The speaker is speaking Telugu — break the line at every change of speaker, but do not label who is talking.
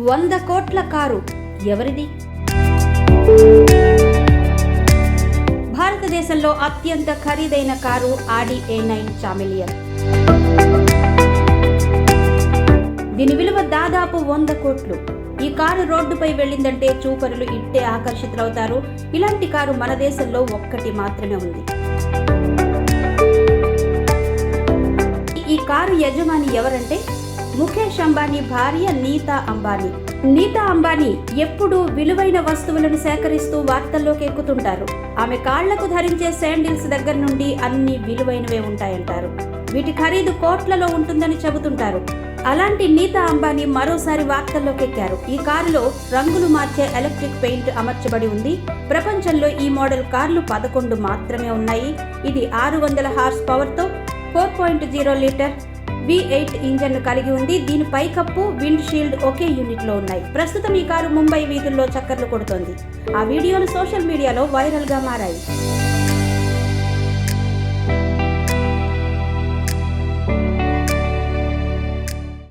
100 కోట్ల కారు ఎవరిది? భారతదేశంలో అత్యంత ఖరీదైన కారు ఆడి A9 చామిలియన్. దీని విలువ దాదాపు 100 కోట్లు. ఈ కారు రోడ్డుపై వెళ్ళిందంటే చూపరులు ఇట్టే ఆకర్షితులవుతారు. ఇలాంటి కారు మన దేశంలో ఒక్కటి మాత్రమే ఉంది. ఈ కారు యజమాని ఎవరంటే ముఖేష్ అంబానీ భార్య నీతా అంబానీ. నీతా అంబానీ ఎప్పుడూ విలువైన వస్తువులను సేకరిస్తూ వార్తల్లోకి ఎక్కుతుంటారు. ఆమె కాళ్లకు ధరించే శాండిల్స్ దగ్గర నుండి అన్ని విలువైనవే ఉంటాయంటారు. వీటి ఖరీదు కోట్లలో ఉంటుందని చెబుతుంటారు. అలాంటి నీతా అంబానీ మరోసారి వార్తల్లోకి ఎక్కారు. ఈ కారులో రంగులు మార్చే ఎలక్ట్రిక్ పెయింట్ అమర్చబడి ఉంది. ప్రపంచంలో ఈ మోడల్ కార్లు 11 మాత్రమే ఉన్నాయి. ఇది 600 హార్స్ పవర్తో 4.0 లీటర్ V8 ఇంజన్ను కలిగి ఉంది. దీని పైకప్పు, విండ్ షీల్డ్ ఒకే యూనిట్లో ఉన్నాయి. ప్రస్తుతం ఈ కారు ముంబై వీధుల్లో చక్కర్లు కొడుతోంది. ఆ వీడియోలు సోషల్ మీడియాలో వైరల్గా మారాయి.